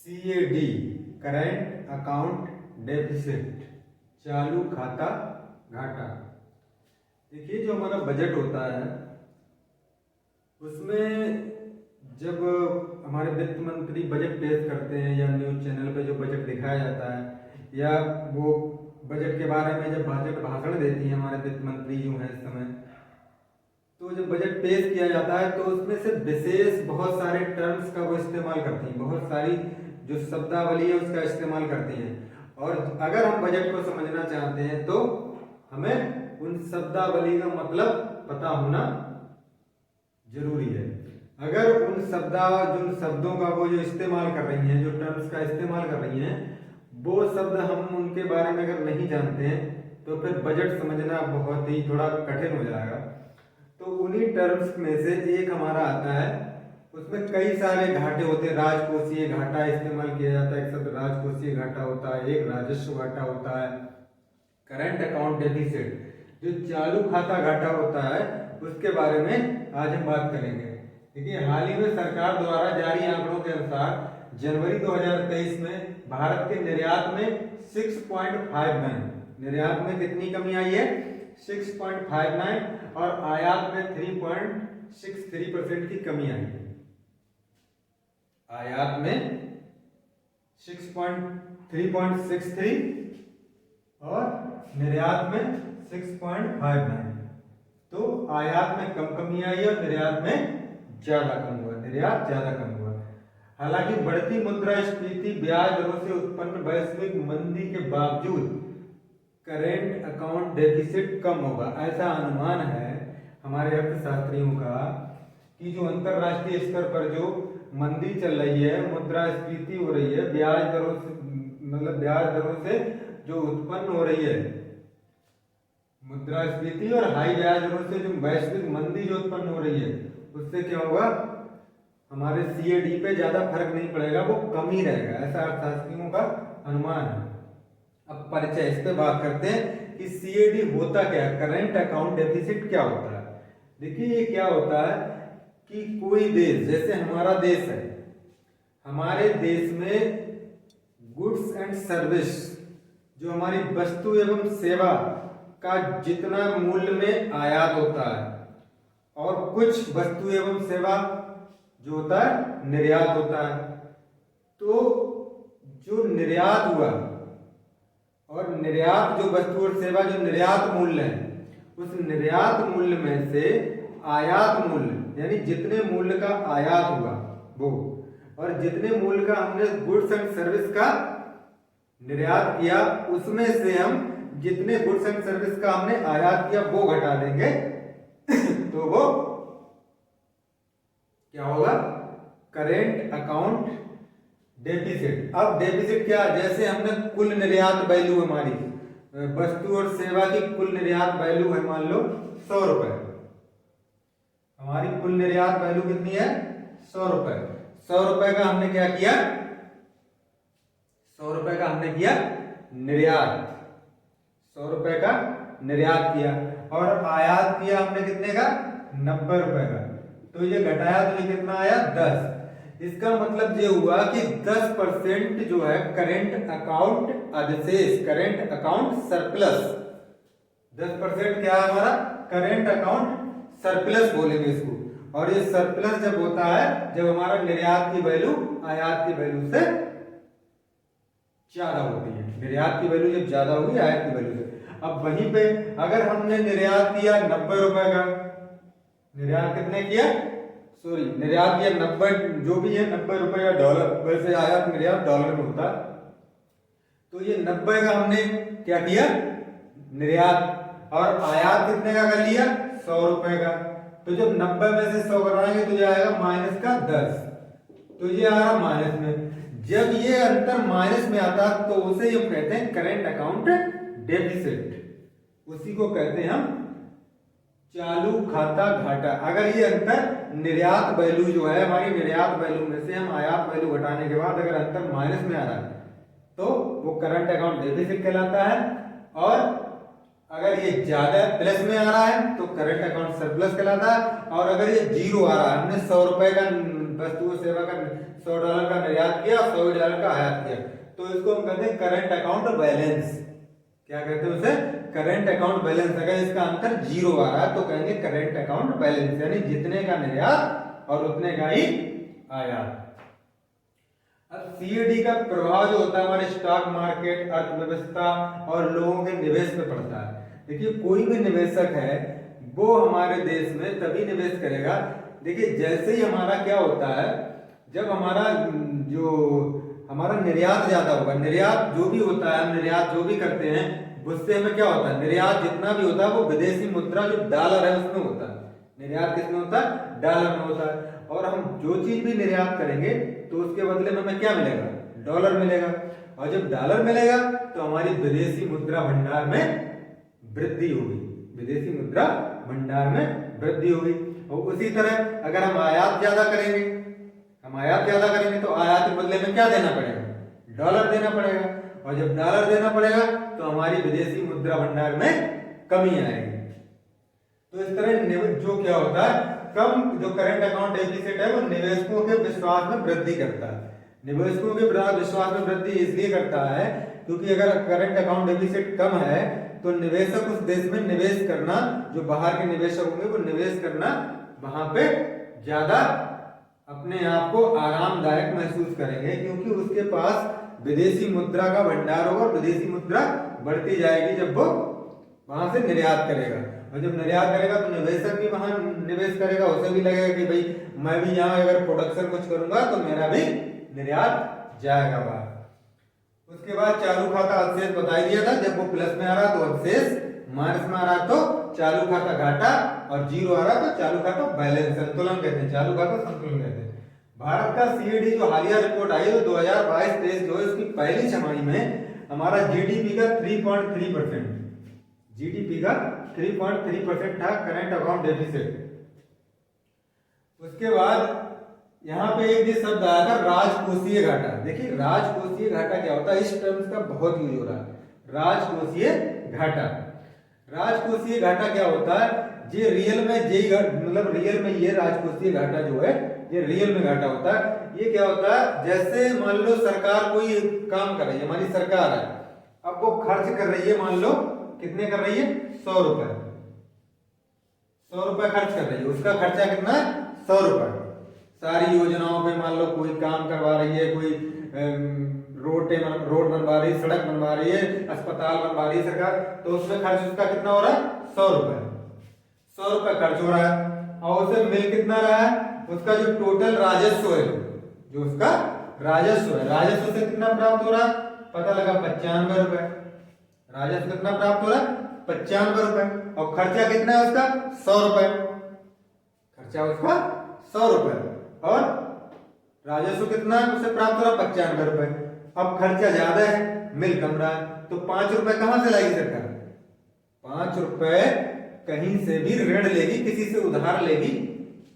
CAD current account deficit, चालू खाता घाटा। देखिए जो हमारा बजट होता है उसमें जब हमारे वित्त मंत्री बजट पेश करते हैं या न्यूज़ चैनल पे जो बजट दिखाया जाता है या वो बजट के बारे में जब भाषण देती हैं हमारे वित्त मंत्री जो हैं इस समय, तो जब बजट पेश किया जाता है तो उसमें से विशेष बहुत सारे टर्म्स का वो इस्तेमाल करती हैं, बहुत सारी जो शब्दावली है उसका इस्तेमाल करती हैं। और अगर हम बजट को समझना चाहते हैं तो हमें उन शब्दावली का मतलब पता होना जरूरी है। अगर उन शब्दों का वो जो इस्तेमाल कर रही हैं, जो टर्म्स का इस्तेमाल कर रही हैं, वो शब्द हम उनके बारे में अगर नहीं जानते हैं तो फिर बजट समझना बहुत ही थोड़ा कठिन हो जाएगा। तो उन्हीं टर्म्स में से एक हमारा आता है, उसमें कई सारे घाटे होते हैं। राजकोषीय घाटा इस्तेमाल किया जाता है, एक शब्द राजकोषीय घाटा होता है, एक राजस्व घाटा होता है। करंट अकाउंट डेफिसिट जो चालू खाता घाटा होता है उसके बारे में आज हम बात करेंगे। देखिए हाल ही में सरकार द्वारा जारी आंकड़ों के अनुसार जनवरी 2023 में भारत के निर्यात में 6.59, निर्यात में कितनी कमी आई है 6.59 और आयात में 3.63% की कमी आई है। आयात में 3.63 और निर्यात में 6.59। तो आयात में कमी आई और निर्यात में ज्यादा कम हुआ, निर्यात ज्यादा कम हुआ। हालांकि बढ़ती मुद्रास्फीति ब्याज दरों से उत्पन्न वैश्विक मंदी के बावजूद करेंट अकाउंट डेफिसिट कम होगा, ऐसा अनुमान है हमारे अर्थशास्त्रियों का कि जो अंतरराष्ट्रीय स्तर पर जो मंदी चल रही है, मुद्रास्फीति हो रही है, ब्याज दरों से मतलब ब्याज दरों से जो उत्पन्न हो रही है मुद्रास्फीति और हाई ब्याज दरों से जो वैश्विक मंदी जो उत्पन्न हो रही है, उससे क्या होगा हमारे CAD पे ज्यादा फर्क नहीं पड़ेगा, वो कम ही रहेगा, ऐसा अर्थशास्त्रियों का अनुमान है। अब परिचय इस पे बात करते हैं कि CAD होता क्या है, करेंट अकाउंट डेफिसिट क्या होता है। देखिए ये क्या होता है कि कोई देश, जैसे हमारा देश है, हमारे देश में गुड्स एंड सर्विस जो हमारी वस्तु एवं सेवा का जितना मूल्य में आयात होता है और कुछ वस्तु एवं सेवा जो होता है निर्यात होता है, तो जो निर्यात हुआ और निर्यात जो वस्तु और सेवा जो निर्यात मूल्य है, उस निर्यात मूल्य में से आयात मूल्य यानी जितने मूल्य का आयात हुआ वो, और जितने मूल्य का हमने गुड्स एंड सर्विस का निर्यात किया उसमें से हम जितने गुड्स एंड सर्विस का हमने आयात किया वो घटा देंगे तो वो क्या होगा करेंट अकाउंट डेफिसिट। अब डेफिसिट क्या, जैसे हमने कुल निर्यात वैल्यू हमारी वस्तु और सेवा की कुल निर्यात वैल्यू है मान लो 100 रुपए, हमारी कुल निर्यात वैल्यू कितनी है 100 रुपए। 100 रुपए का हमने क्या किया, 100 रुपए का हमने किया निर्यात, 100 रुपए का निर्यात किया और आयात किया हमने कितने का 90 रुपए का, तो ये घटाया तो ये कितना आया 10। इसका मतलब ये हुआ कि 10% जो है करेंट अकाउंट अधिशेष, करेंट अकाउंट सरप्लस, 10% क्या है हमारा करेंट अकाउंट सरप्लस बोलेंगे इसको। और ये सरप्लस जब होता है जब हमारा निर्यात की वैल्यू आयात की वैल्यू से ज्यादा होती है, निर्यात की वैल्यू जब ज्यादा होगी आयात की वैल्यू से। अब वहीं पे अगर हमने निर्यात किया 90 रुपए का, निर्यात कितने किया निर्यात किया 90, जो भी है 90 रुपए या डॉलर, वैसे आयात निर्यात डॉलर में होता है, तो ये 90 का हमने क्या किया निर्यात और आयात कितने का कर लिया 100 रुपए का। तो जब 90 में से 100 कराएंगे तो ये आएगा माइनस का 10, तो ये आ रहा माइनस में। जब ये अंतर माइनस में आता तो उसे ये कहते हैं करेंट अकाउंट डेफिसिट, उसी को कहते हैं हम चालू खाता घाटा। अगर ये अंतर निर्यात वैल्यू जो है हमारी निर्यात वैल्यू में से हम आयात वैल्यू घटाने के बाद अगर अंतर माइनस में आ रहा है तो वो करंट अकाउंट डेफिसिट कहलाता है, और अगर ये ज्यादा प्लस में आ रहा है तो करंट अकाउंट सरप्लस कहलाता है, और अगर ये जीरो आ रहा है, हमने 100 रुपए का वस्तु और सेवा का $100 का निर्यात किया, $100 का आयात किया, तो इसको हम कहते हैं करंट अकाउंट बैलेंस। क्या कहते हैं उसे? Current account balance. अगर इसका अंतर 0 आ रहा है तो कहेंगे करंट अकाउंट बैलेंस, यानी जितने का निर्यात और उतने का ही आयात। अब सीएडी का प्रभाव जो होता है हमारे स्टॉक मार्केट, अर्थव्यवस्था और लोगों के निवेश पे पड़ता है। देखिए कोई भी निवेशक है वो हमारे देश में तभी निवेश करेगा, देखिए जैसे ही हमारा क्या होता है, जब हमारा निर्यात ज्यादा होगा, निर्यात जो भी होता है, हम निर्यात जो भी करते हैं उससे हमें क्या होता है, निर्यात जितना भी होता है वो विदेशी मुद्रा जो डॉलर है उसमें होता है। निर्यात किसमें होता है? डॉलर में होता है। और हम जो चीज भी निर्यात करेंगे तो उसके बदले में हमें क्या मिलेगा? डॉलर मिलेगा। और जब डॉलर मिलेगा तो हमारी विदेशी मुद्रा भंडार में वृद्धि होगी, विदेशी मुद्रा भंडार में वृद्धि होगी। और उसी तरह अगर हम आयात ज्यादा करेंगे, तो आयात के बदले में क्या देना पड़ेगा? डॉलर देना पड़ेगा। और जब डॉलर देना पड़ेगा तो हमारी विदेशी मुद्रा भंडार में कमी आएगी। तो इस तरह जो क्या होता है, कम जो करंट अकाउंट डेफिसिट है वो निवेशकों के विश्वास में वृद्धि करता है। निवेशकों के विश्वास में वृद्धि इसलिए करता है क्योंकि अगर करंट अकाउंट डेफिसिट कम है तो निवेशक उस देश में निवेश करना, जो बाहर के निवेशक होंगे वो निवेश करना वहां पे ज्यादा अपने आप को आरामदायक महसूस करेंगे, क्योंकि उसके पास विदेशी मुद्रा का भंडार होगा और विदेशी मुद्रा बढ़ती जाएगी जब वो वहां से निर्यात करेगा। और जब निर्यात करेगा तो निवेशक भी वहां निवेश करेगा, उसे भी लगेगा कि भाई मैं भी यहाँ अगर प्रोडक्शन कुछ करूंगा तो मेरा भी निर्यात जाएगा बाहर। उसके बाद चालू खाता अवशेष बता दिया था, जब वो प्लस में आ रहा तो अवशेष, माइनस में आ रहा तो चालू खाता घाटा, और 0 आ रहा तो चालू खाता बैलेंस, संतुलन कहते हैं, चालू खाता संतुलन कहते हैं। भारत का सीएडी जो हालिया रिपोर्ट आई है तो 2022-23 जो है उसकी पहली छमाही में हमारा जीडीपी का 3.3%, जीडीपी का 3.3% था करंट अकाउंट डेफिसिट। उसके बाद यहाँ पे एक जो शब्द आया था राजकोषीय घाटा। देखिए राजकोषीय घाटा क्या होता है, इस टर्म्स का बहुत यूज हो रहा है। राजकोषीय घाटा, राजकोषीय घाटा क्या होता है, ये रियल में मतलब रियल में ये राजकोषीय घाटा जो है ये रियल में घाटा होता है। ये क्या होता है, जैसे मान लो सरकार कोई काम कर रही है, हमारी सरकार है, अब वो खर्च कर रही है, मान लो कितने कर रही है, 100 रुपए, 100 रुपए खर्च कर रही है, उसका खर्चा कितना है, 100 रुपए। सारी योजनाओं पे मान लो कोई काम करवा रही है, कोई रोड बनवा रही है, सड़क बनवा रही है, अस्पताल बनवा रही है सरकार, तो उसमें खर्च उसका कितना हो रहा है, 100 रुपए, 100 रुपए खर्च हो रहा है। और उसे मिल कितना रहा है, उसका जो टोटल राजस्व है, जो उसका राजस्व है, राजस्व से कितना प्राप्त हो रहा है, पता लगा 95 रुपए, राजस्व कितना प्राप्त हो रहा है, 95 रुपए। और खर्चा कितना है उसका, 100 रुपए, खर्चा उसका 100 रुपए, और राजस्व कितना है उसे प्राप्त हो रहा है 95 रुपए। अब खर्चा ज्यादा है, मिल कम रहा है, तो 5 रुपए कहां से लाएगी सरकार, 5 रुपए कहीं से भी ऋण लेगी, किसी से उधार लेगी,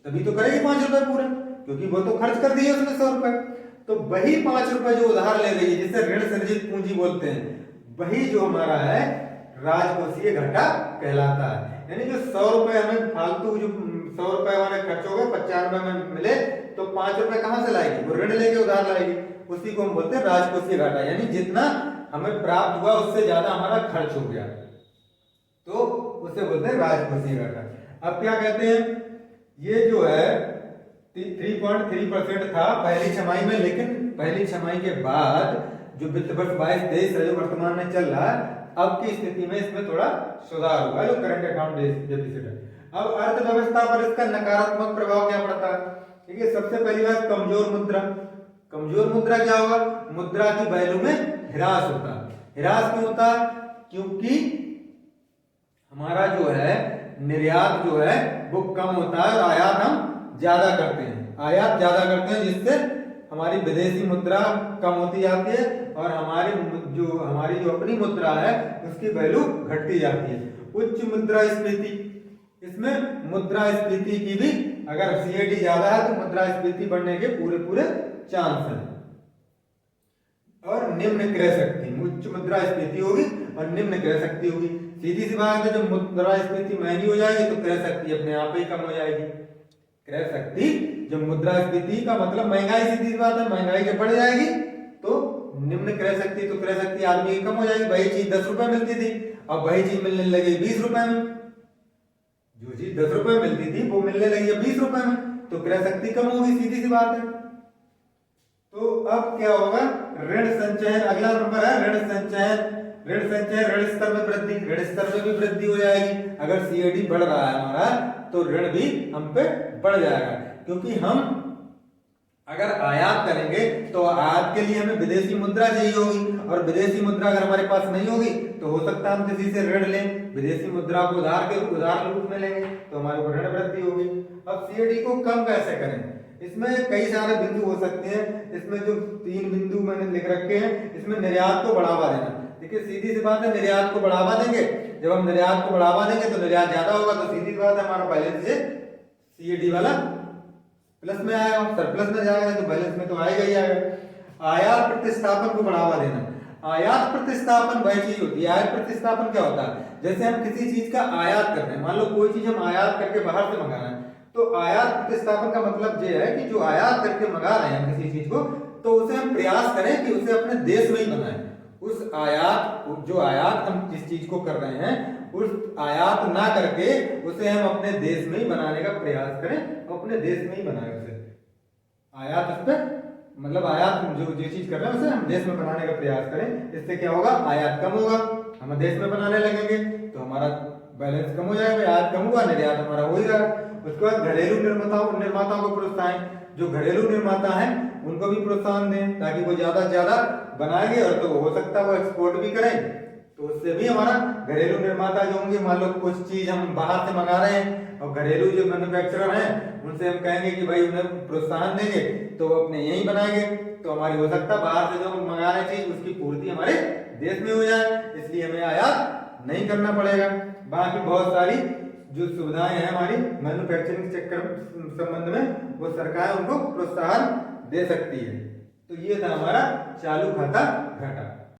तभी तो करेगी 5 रुपए पूरे, क्योंकि वो तो खर्च कर दिए उसने 100 रुपए। तो वही 5 रुपए जो उधार ले रही है, जिसे ऋण संचित पूंजी बोलते हैं, वही जो हमारा है राजकोषीय घाटा कहलाता है। यानी जो 100 रुपए हमें फालतू, जो 100 रुपए हमारे खर्च हो गए, 95 में मिले, तो 5 रुपए कहां से लाएगी, वो ऋण लेके उधार लाएगी, उसी को हम बोलते हैं राजकोषीय घाटा। यानी जितना हमें प्राप्त हुआ उससे ज्यादा हमारा खर्च हो गया, तो उसे बोलते हैं राजकोषीय घाटा। अब क्या कहते हैं, ये जो है 3.3% था पहली छमाही में, लेकिन पहली छमाही के बाद जो वित्त वर्ष 22-23 है जो वर्तमान में चल रहा है, अब की स्थिति में इसमें थोड़ा सुधार हुआ, जो करंट अकाउंट डेफिसिट है। अब अर्थव्यवस्था पर इसका नकारात्मक प्रभाव क्या पड़ता है, देखिए सबसे पहली बात कमजोर मुद्रा। कमजोर मुद्रा क्या होगा, मुद्रा की वैल्यू में ह्रास होता है। ह्रास क्यों होता है, क्योंकि हमारा जो है निर्यात जो है वो कम होता है और आयात हम ज्यादा करते हैं, आयात ज्यादा करते हैं, जिससे हमारी विदेशी मुद्रा कम होती जाती है और हमारी जो अपनी मुद्रा है उसकी वैल्यू घटती जाती है। उच्च मुद्रास्फीति, इसमें मुद्रास्फीति की भी, अगर सीएडी ज्यादा है तो मुद्रास्फीति बढ़ने के पूरे चांस है। और निम्न क्रय शक्ति, उच्च मुद्रास्फीति होगी और निम्न क्रय शक्ति होगी। सीधी सी बात है, जब मुद्रास्फीति महंगी हो जाएगी तो क्रय शक्ति अपने आप ही कम हो जाएगी। क्रय शक्ति, जो मुद्रास्फीति का मतलब महंगाई, सीधी सी बात है, महंगाई जब बढ़ जाएगी तो निम्न क्रय शक्ति, तो क्रय शक्ति आदमी की कम हो जाएगी। वही चीज 10 रुपए मिलती थी, अब वही चीज मिलने लगी 20 रुपए में। जो चीज 10 रुपए मिलती थी वो मिलने लगी है 20 रुपए में, तो क्रय शक्ति कम होगी, सीधी सी बात है। तो अब क्या होगा, ऋण संचयन, अगला नंबर है ऋण संचयन। ऋण संचयन, ऋण स्तर में वृद्धि, ऋण स्तर में भी वृद्धि हो जाएगी। अगर सीएडी बढ़ रहा है हमारा तो ऋण भी हम पे बढ़ जाएगा, क्योंकि हम अगर आयात करेंगे तो आयात के लिए हमें विदेशी मुद्रा चाहिए होगी, और विदेशी मुद्रा अगर हमारे पास नहीं होगी तो हो सकता है हम किसी से ऋण लें, विदेशी मुद्रा को उधार रूप में लेंगे तो हमारे ऊपर ऋण वृद्धि होगी। अब सीएडी को कम कैसे करें, इसमें कई सारे बिंदु हो सकते हैं। इसमें जो 3 बिंदु मैंने लिख रखे हैं, इसमें निर्यात को बढ़ावा देना। देखिए सीधी सी बात है, निर्यात को बढ़ावा देंगे, जब हम निर्यात को बढ़ावा देंगे तो निर्यात ज्यादा होगा, तो सीधी सी बात है हमारा बैलेंस सीएडी वाला प्लस में आएगा, सरप्लस में जाएगा, तो बैलेंस में तो आएगा ही आएगा। आयात प्रतिस्थापन को बढ़ावा देना। आयात प्रतिस्थापन वही चीज होती है। आयात प्रतिस्थापन क्या होता है, जैसे हम किसी चीज का आयात कर रहे हैं, मान लो कोई चीज हम आयात करके बाहर से मंगा रहे हैं, तो आयात प्रतिस्थापन का मतलब ये है कि जो आयात करके मंगा रहे हैं किसी चीज को, तो उसे हम प्रयास करें कि उसे अपने देश में ही बनाएं। उस जो आयात हम जिस चीज को कर रहे हैं, उस आयात ना करके उसे हम अपने देश में ही बनाने का प्रयास करें, अपने देश में ही बनाएं उसे। आयात उस पर मतलब आयात जो चीज कर रहे हैं उसे हम देश में बनाने का प्रयास करें। इससे क्या होगा, आयात कम होगा, हम देश में बनाने लगेंगे तो हमारा बैलेंस कम हो जाएगा, आयात कम हुआ, निर्यात हमारा हो ही रहा। उसके बाद घरेलू निर्माताओं को प्रोत्साहन, जो घरेलू निर्माता हैं उनको भी प्रोत्साहन दें ताकि वो ज्यादा से ज्यादा बनाएंगे, और तो हो सकता है वो एक्सपोर्ट भी करें, तो उससे भी हमारा घरेलू निर्माता जो होंगे, मान लो कुछ चीज हम बाहर से मंगा रहे हैं और घरेलू जो मैन्युफैक्चरर हैं उनसे हम कहेंगे कि भाई उन्हें प्रोत्साहन देंगे तो अपने यहीं बनाएंगे, तो हमारी हो सकता है बाहर से जो मंगा रहे चीज उसकी पूर्ति हमारे देश में हो जाए, इसलिए हमें आयात नहीं करना पड़ेगा। बाकी बहुत सारी जो सुविधाएं हैं हमारी मैन्युफैक्चरिंग सेक्टर संबंध में, वो सरकार उनको प्रोत्साहन दे सकती है। तो ये था हमारा चालू खाता घाटा।